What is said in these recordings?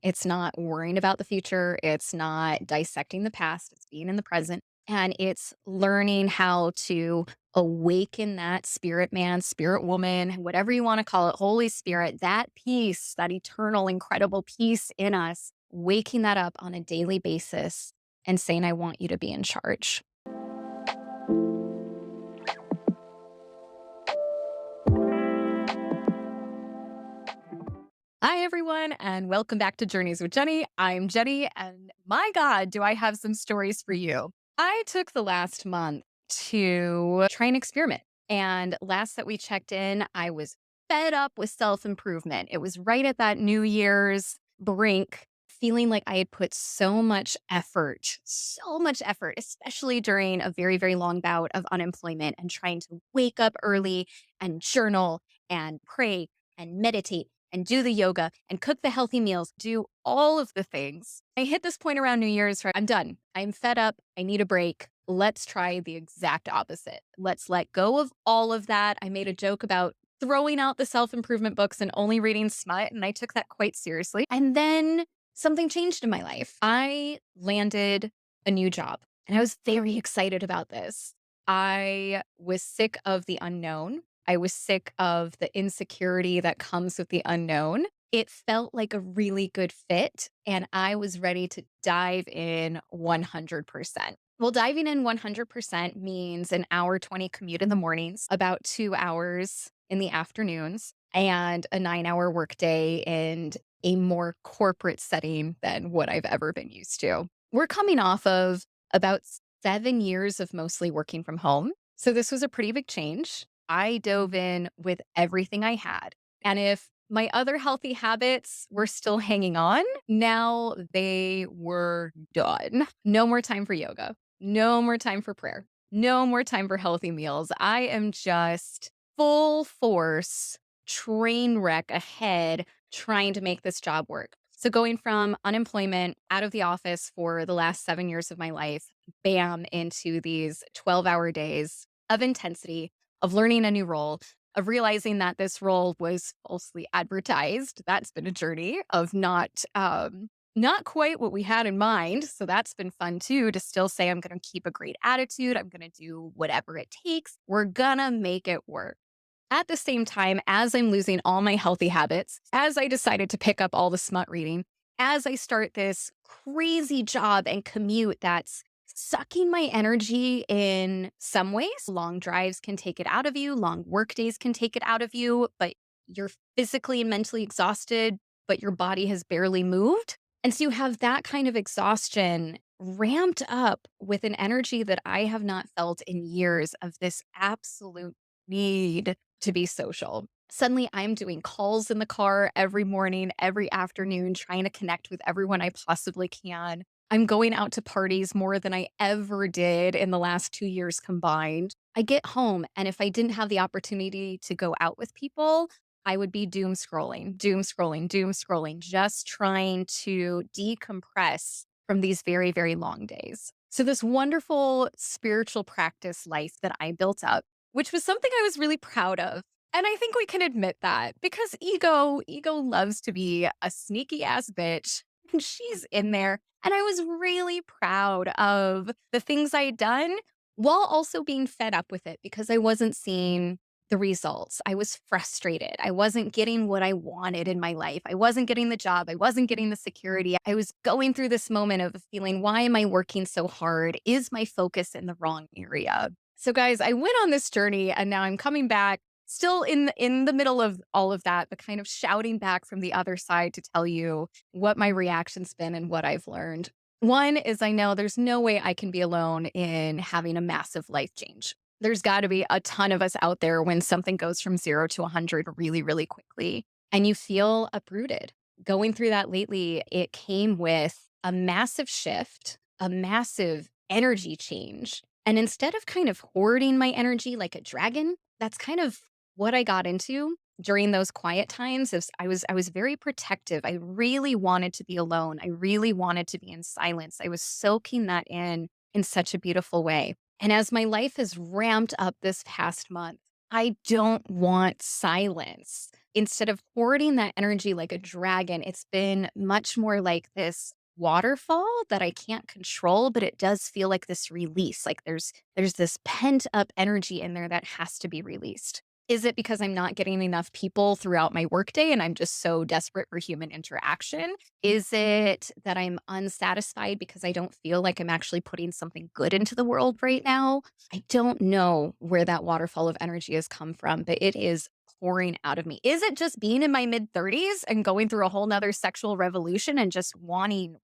It's not worrying about the future. It's not dissecting the past. It's being in the present. And it's learning how to awaken that spirit man, spirit woman, whatever you want to call it, Holy Spirit, that peace, that eternal, incredible peace in us, waking that up on a daily basis and saying, I want you to be in charge. Hi, everyone, and welcome back to Journeys with Jenny. I'm Jenny, and my God, do I have some stories for you. I took the last month to try an experiment. And last that we checked in, I was fed up with self improvement. It was right at that New Year's brink, feeling like I had put so much effort, especially during a very, very long bout of unemployment and trying to wake up early and journal and pray and meditate and do the yoga and cook the healthy meals, do all of the things. I hit this point around New Year's where I'm done. I'm fed up. I need a break. Let's try the exact opposite. Let's let go of all of that. I made a joke about throwing out the self improvement books and only reading smut, and I took that quite seriously. And then something changed in my life. I landed a new job, and I was very excited about this. I was sick of the unknown. I was sick of the insecurity that comes with the unknown. It felt like a really good fit, and I was ready to dive in 100%. Well, diving in 100% means an hour 20 commute in the mornings, about 2 hours in the afternoons, and a 9-hour workday and a more corporate setting than what I've ever been used to. We're coming off of about 7 years of mostly working from home. So this was a pretty big change. I dove in with everything I had. And if my other healthy habits were still hanging on, now they were done. No more time for yoga. No more time for prayer. No more time for healthy meals. I am just full force train wreck ahead trying to make this job work. So going from unemployment out of the office for the last 7 years of my life, bam, into these 12-hour days of intensity, of learning a new role, of realizing that this role was falsely advertised. That's been a journey of not quite what we had in mind. So that's been fun too, to still say, I'm going to keep a great attitude. I'm going to do whatever it takes. We're going to make it work. At the same time, as I'm losing all my healthy habits, as I decided to pick up all the smut reading, as I start this crazy job and commute that's sucking my energy in some ways, long drives can take it out of you, long work days can take it out of you, but you're physically and mentally exhausted, but your body has barely moved. And so you have that kind of exhaustion ramped up with an energy that I have not felt in years of this absolute need to be social. Suddenly, I'm doing calls in the car every morning, every afternoon, trying to connect with everyone I possibly can. I'm going out to parties more than I ever did in the last 2 years combined. I get home, and if I didn't have the opportunity to go out with people, I would be doom scrolling, doom scrolling, just trying to decompress from these very, very long days. So, this wonderful spiritual practice life that I built up, which was something I was really proud of. And I think we can admit that because ego loves to be a sneaky ass bitch. And she's in there. And I was really proud of the things I had done while also being fed up with it because I wasn't seeing the results. I was frustrated. I wasn't getting what I wanted in my life. I wasn't getting the job. I wasn't getting the security. I was going through this moment of feeling, why am I working so hard? Is my focus in the wrong area? So guys, I went on this journey and now I'm coming back still in the middle of all of that, but kind of shouting back from the other side to tell you what my reaction's been and what I've learned. One is I know there's no way I can be alone in having a massive life change. There's got to be a ton of us out there when something goes from 0 to 100 really, really quickly and you feel uprooted. Going through that lately, it came with a massive shift, a massive energy change. And instead of kind of hoarding my energy like a dragon, that's kind of what I got into during those quiet times. Is I was very protective. I really wanted to be alone. I really wanted to be in silence. I was soaking that in such a beautiful way. And as my life has ramped up this past month, I don't want silence. instead of hoarding that energy like a dragon, it's been much more like this waterfall that I can't control, but it does feel like this release. Like there's this pent up energy in there that has to be released. Is it because I'm not getting enough people throughout my workday and I'm just so desperate for human interaction? Is it that I'm unsatisfied because I don't feel like I'm actually putting something good into the world right now? I don't know where that waterfall of energy has come from, but it is pouring out of me. Is it just being in my mid 30s and going through a whole nother sexual revolution and just wanting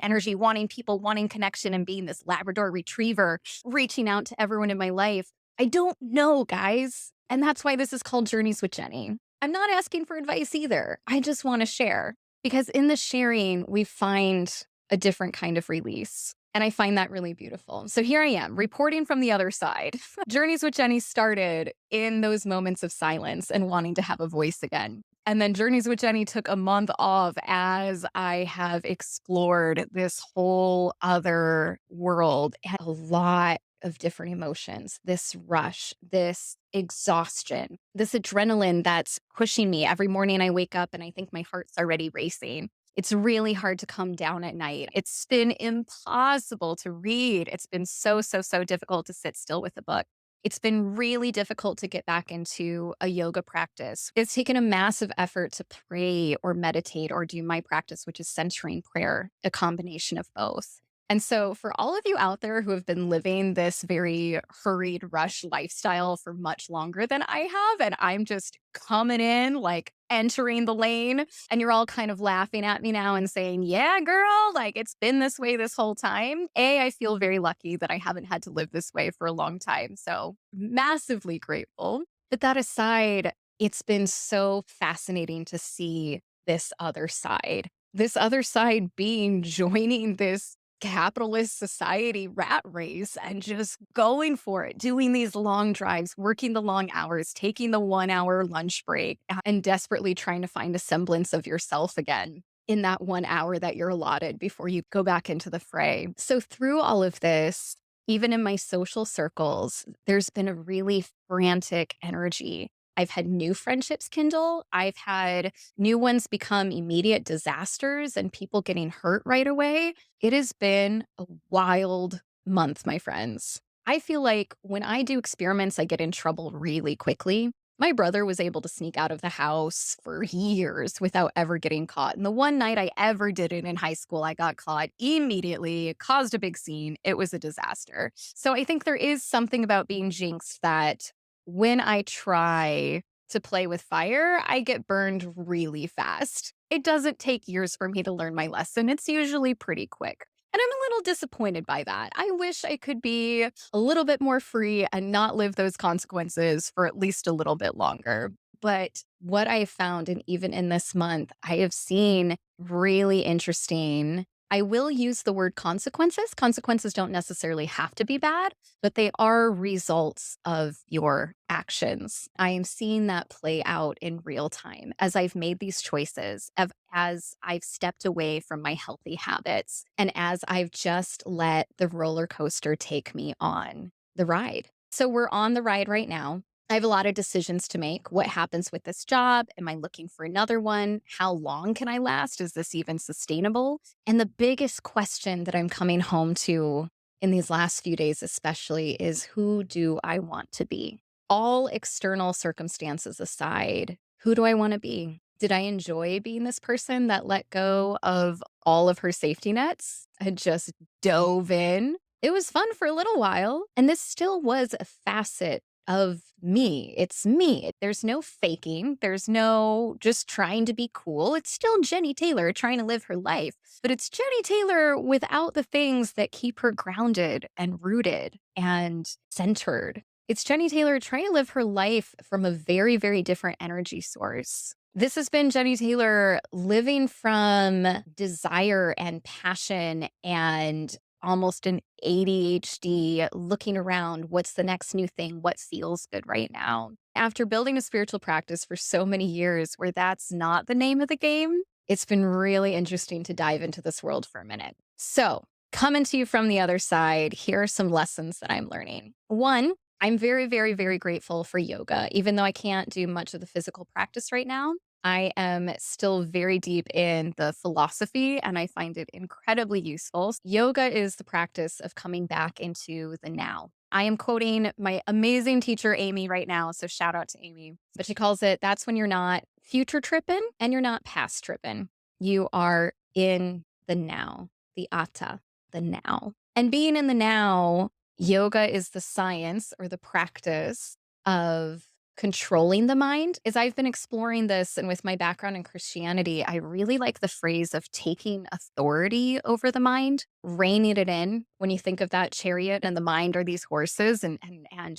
energy, wanting people, wanting connection, and being this Labrador retriever, reaching out to everyone in my life? I don't know, guys. And that's why this is called Journeys with Jenny. I'm not asking for advice either. I just want to share because in the sharing, we find a different kind of release. And I find that really beautiful. So here I am reporting from the other side. Journeys with Jenny started in those moments of silence and wanting to have a voice again. And then Journeys with Jenny took a month off as I have explored this whole other world and a lot of different emotions, this rush, this exhaustion, this adrenaline that's pushing me. Every morning I wake up and I think my heart's already racing. It's really hard to come down at night. It's been impossible to read. It's been so difficult to sit still with a book. It's been really difficult to get back into a yoga practice. It's taken a massive effort to pray or meditate or do my practice, which is centering prayer, a combination of both. And so, for all of you out there who have been living this very hurried, rush lifestyle for much longer than I have, and I'm just coming in, like entering the lane, and you're all kind of laughing at me now and saying, yeah, girl, like it's been this way this whole time. I feel very lucky that I haven't had to live this way for a long time. So, massively grateful. But that aside, it's been so fascinating to see this other side. This other side being joining this capitalist society rat race and just going for it, doing these long drives, working the long hours, taking the 1 hour lunch break, and desperately trying to find a semblance of yourself again in that 1 hour that you're allotted before you go back into the fray. So, through all of this, even in my social circles, there's been a really frantic energy. I've had new friendships kindle. I've had new ones become immediate disasters and people getting hurt right away. It has been a wild month, my friends. I feel like when I do experiments, I get in trouble really quickly. My brother was able to sneak out of the house for years without ever getting caught. And the one night I ever did it in high school, I got caught immediately. It caused a big scene. It was a disaster. So I think there is something about being jinxed that when I try to play with fire, I get burned really fast. It doesn't take years for me to learn my lesson. It's usually pretty quick. And I'm a little disappointed by that. I wish I could be a little bit more free and not live those consequences for at least a little bit longer. But what I have found, and even in this month, I have seen really interesting. I will use the word consequences. Consequences don't necessarily have to be bad, but they are results of your actions. I am seeing that play out in real time as I've made these choices, as I've stepped away from my healthy habits, and as I've just let the roller coaster take me on the ride. So we're on the ride right now. I have a lot of decisions to make. What happens with this job? Am I looking for another one? How long can I last? Is this even sustainable? And the biggest question that I'm coming home to in these last few days, especially, is who do I want to be? All external circumstances aside, who do I want to be? Did I enjoy being this person that let go of all of her safety nets and just dove in? It was fun for a little while, and this still was a facet of me. It's me. There's no faking. There's no just trying to be cool. It's still Jenni Taylor trying to live her life, but it's Jenni Taylor without the things that keep her grounded and rooted and centered. It's Jenni Taylor trying to live her life from a very different energy source. This has been Jenni Taylor living from desire and passion and almost an ADHD looking around. What's the next new thing? What feels good right now? After building a spiritual practice for so many years where that's not the name of the game, it's been really interesting to dive into this world for a minute. So, coming to you from the other side, here are some lessons that I'm learning. One, I'm very, very, very grateful for yoga. Even though I can't do much of the physical practice right now, I am still very deep in the philosophy and I find it incredibly useful. Yoga is the practice of coming back into the now. I am quoting my amazing teacher, Amy, right now. So shout out to Amy. But she calls it that's when you're not future tripping and you're not past tripping. You are in the now, the atta, the now. And being in the now, yoga is the science or the practice of controlling the mind. As I've been exploring this and with my background in Christianity, I really like the phrase of taking authority over the mind, reining it in. When you think of that chariot and the mind are these horses and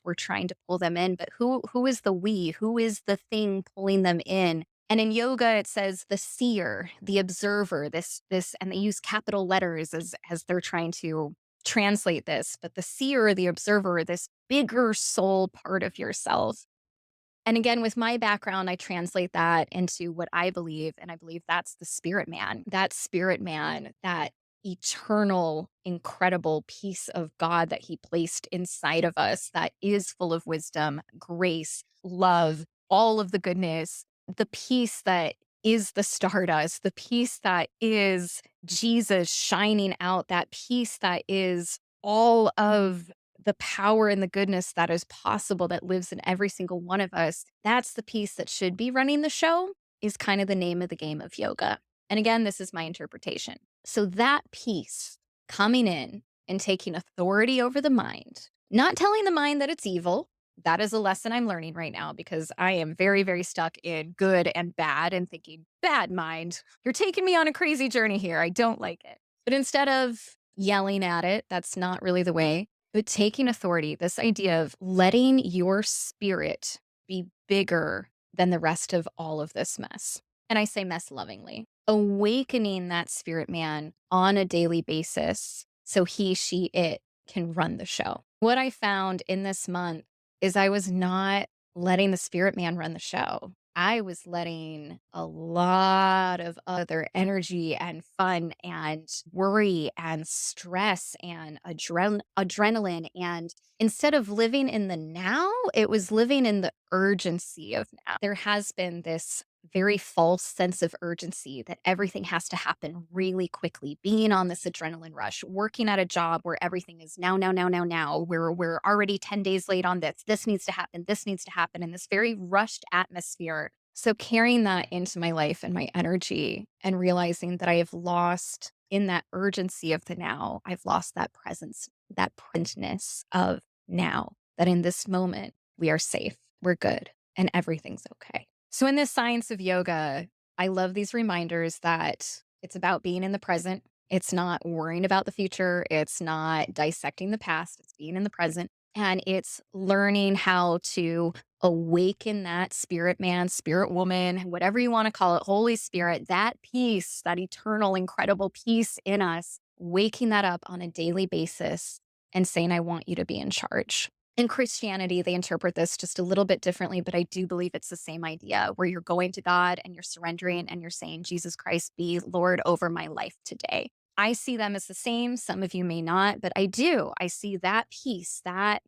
we're trying to pull them in, but who is the we? Who is the thing pulling them in? And in yoga, it says the seer, the observer, this, and they use capital letters as they're trying to translate this, but the seer, the observer, this bigger soul part of yourself. And again, with my background, I translate that into what I believe. And I believe that's the spirit man, that eternal, incredible piece of God that he placed inside of us that is full of wisdom, grace, love, all of the goodness, the peace that is the stardust, the peace that is Jesus shining out, that peace that is all of the power and the goodness that is possible that lives in every single one of us. That's the piece that should be running the show, is kind of the name of the game of yoga. And again, this is my interpretation. So that piece coming in and taking authority over the mind, not telling the mind that it's evil. That is a lesson I'm learning right now because I am very, very stuck in good and bad and thinking, bad mind, you're taking me on a crazy journey here. I don't like it. But instead of yelling at it, that's not really the way. But taking authority, this idea of letting your spirit be bigger than the rest of all of this mess. And I say mess lovingly. Awakening that spirit man on a daily basis so he, she, it can run the show. What I found in this month is I was not letting the spirit man run the show. I was letting a lot of other energy and fun and worry and stress and adrenaline. And instead of living in the now, it was living in the urgency of now. There has been this very false sense of urgency that everything has to happen really quickly, being on this adrenaline rush, working at a job where everything is now, now, now, now, now. We're already 10 days late on this. This needs to happen. This needs to happen in this very rushed atmosphere. So carrying that into my life and my energy and realizing that I have lost in that urgency of the now, I've lost that presence, that presentness of now, that in this moment we are safe, we're good, and everything's okay. So in this science of yoga, I love these reminders that it's about being in the present. It's not worrying about the future. It's not dissecting the past. It's being in the present. And it's learning how to awaken that spirit man, spirit woman, whatever you want to call it, Holy Spirit, that peace, that eternal, incredible peace in us, waking that up on a daily basis and saying, I want you to be in charge. In Christianity, they interpret this just a little bit differently, but I do believe it's the same idea where you're going to God and you're surrendering and you're saying, Jesus Christ, be Lord over my life today. I see them as the same. Some of you may not, but I do. I see that peace, that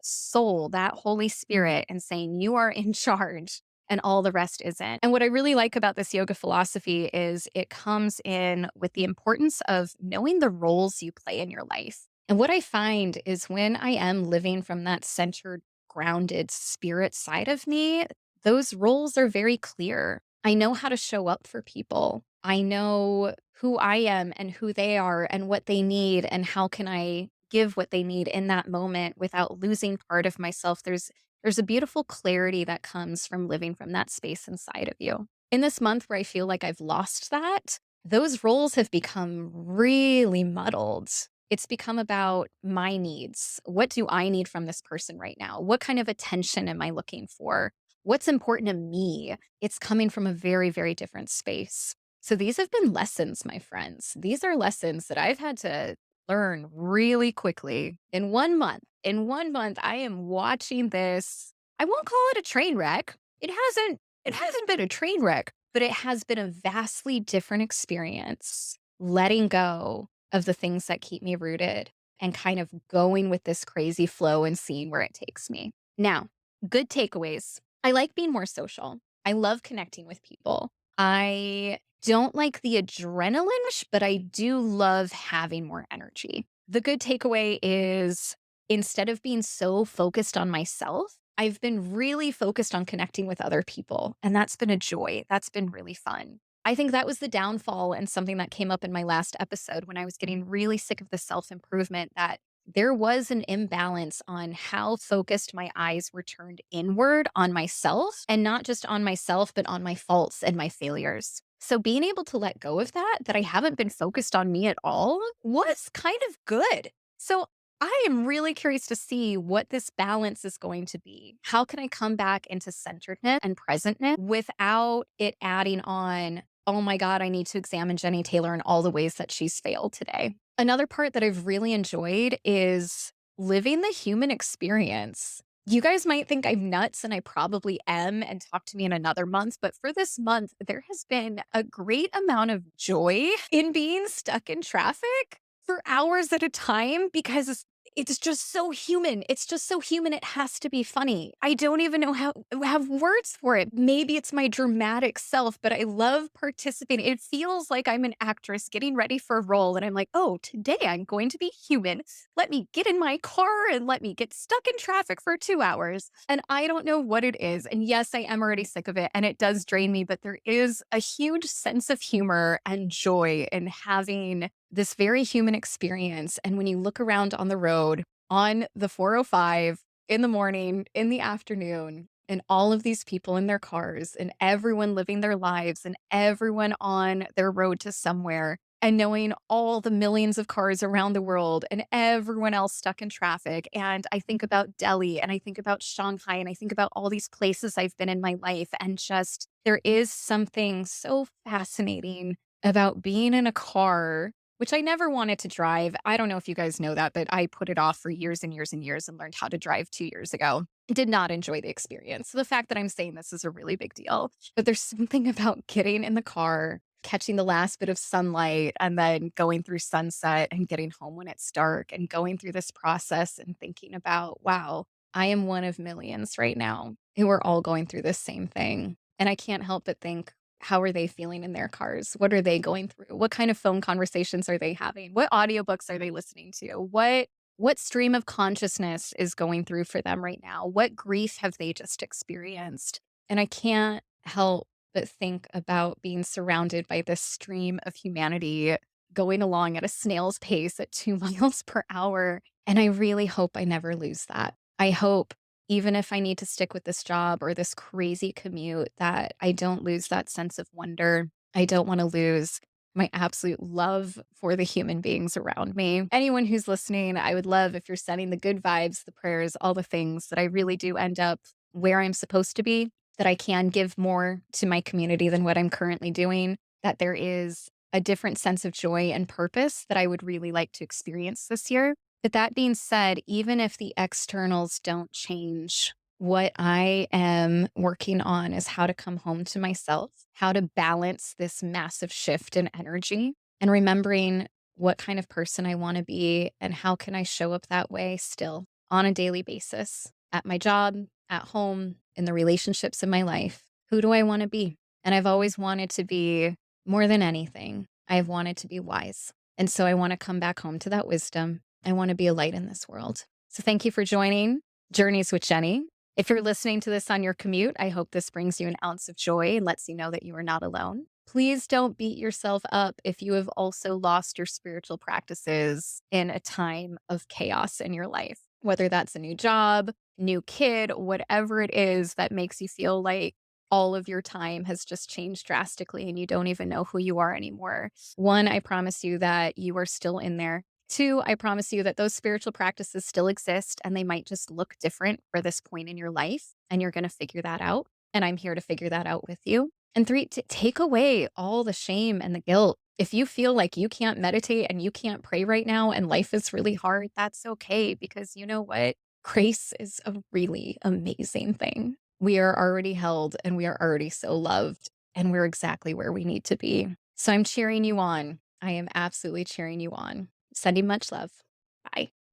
soul, that Holy Spirit, and saying you are in charge and all the rest isn't. And what I really like about this yoga philosophy is it comes in with the importance of knowing the roles you play in your life. And what I find is when I am living from that centered, grounded spirit side of me, those roles are very clear. I know how to show up for people. I know who I am and who they are and what they need and how can I give what they need in that moment without losing part of myself. There's a beautiful clarity that comes from living from that space inside of you. In this month where I feel like I've lost that, those roles have become really muddled. It's become about my needs. What do I need from this person right now? What kind of attention am I looking for? What's important to me? It's coming from a very, very different space. So these have been lessons, my friends. These are lessons that I've had to learn really quickly in 1 month. In 1 month, I am watching this. I won't call it a train wreck. It hasn't been a train wreck, but it has been a vastly different experience letting go of the things that keep me rooted and kind of going with this crazy flow and seeing where it takes me. Now, good takeaways. I like being more social. I love connecting with people. I don't like the adrenaline rush, but I do love having more energy. The good takeaway is instead of being so focused on myself, I've been really focused on connecting with other people. And that's been a joy. That's been really fun. I think that was the downfall and something that came up in my last episode when I was getting really sick of the self improvement that there was an imbalance on how focused my eyes were turned inward on myself and not just on myself, but on my faults and my failures. So being able to let go of that I haven't been focused on me at all was kind of good. So I am really curious to see what this balance is going to be. How can I come back into centeredness and presentness without it adding on, oh my God, I need to examine Jenni Taylor and all the ways that she's failed today. Another part that I've really enjoyed is living the human experience. You guys might think I'm nuts, and I probably am, and talk to me in another month. But for this month, there has been a great amount of joy in being stuck in traffic for hours at a time because it's just so human. It's just so human. It has to be funny. I don't even know how have words for it. Maybe it's my dramatic self, but I love participating. It feels like I'm an actress getting ready for a role, and I'm like, oh, today I'm going to be human. Let me get in my car and let me get stuck in traffic for 2 hours. And I don't know what it is. And yes, I am already sick of it, and it does drain me, but there is a huge sense of humor and joy in having this very human experience. And when you look around on the road, on the 405, in the morning, in the afternoon, and all of these people in their cars, and everyone living their lives, and everyone on their road to somewhere, and knowing all the millions of cars around the world, and everyone else stuck in traffic. And I think about Delhi, and I think about Shanghai, and I think about all these places I've been in my life. And just there is something so fascinating about being in a car, which I never wanted to drive. I don't know if you guys know that, but I put it off for years and years and years and learned how to drive 2 years ago. Did not enjoy the experience. So the fact that I'm saying this is a really big deal. But there's something about getting in the car, catching the last bit of sunlight, and then going through sunset and getting home when it's dark and going through this process and thinking about, wow, I am one of millions right now who are all going through this same thing. And I can't help but think, how are they feeling in their cars? What are they going through? What kind of phone conversations are they having? What audiobooks are they listening to? What stream of consciousness is going through for them right now? What grief have they just experienced? And I can't help but think about being surrounded by this stream of humanity going along at a snail's pace at 2 miles per hour. And I really hope I never lose that. I hope even if I need to stick with this job or this crazy commute, that I don't lose that sense of wonder. I don't want to lose my absolute love for the human beings around me. Anyone who's listening, I would love if you're sending the good vibes, the prayers, all the things that I really do end up where I'm supposed to be, that I can give more to my community than what I'm currently doing, that there is a different sense of joy and purpose that I would really like to experience this year. But that being said, even if the externals don't change, what I am working on is how to come home to myself, how to balance this massive shift in energy, and remembering what kind of person I want to be and how can I show up that way still on a daily basis at my job, at home, in the relationships in my life. Who do I want to be? And I've always wanted to be more than anything. I've wanted to be wise. And so I want to come back home to that wisdom. I want to be a light in this world. So thank you for joining Journeys with Jenni. If you're listening to this on your commute, I hope this brings you an ounce of joy and lets you know that you are not alone. Please don't beat yourself up if you have also lost your spiritual practices in a time of chaos in your life, whether that's a new job, new kid, whatever it is that makes you feel like all of your time has just changed drastically and you don't even know who you are anymore. One, I promise you that you are still in there. Two, I promise you that those spiritual practices still exist and they might just look different for this point in your life. And you're going to figure that out. And I'm here to figure that out with you. And three, take away all the shame and the guilt. If you feel like you can't meditate and you can't pray right now and life is really hard, that's okay. Because you know what? Grace is a really amazing thing. We are already held and we are already so loved and we're exactly where we need to be. So I'm cheering you on. I am absolutely cheering you on. Sending much love.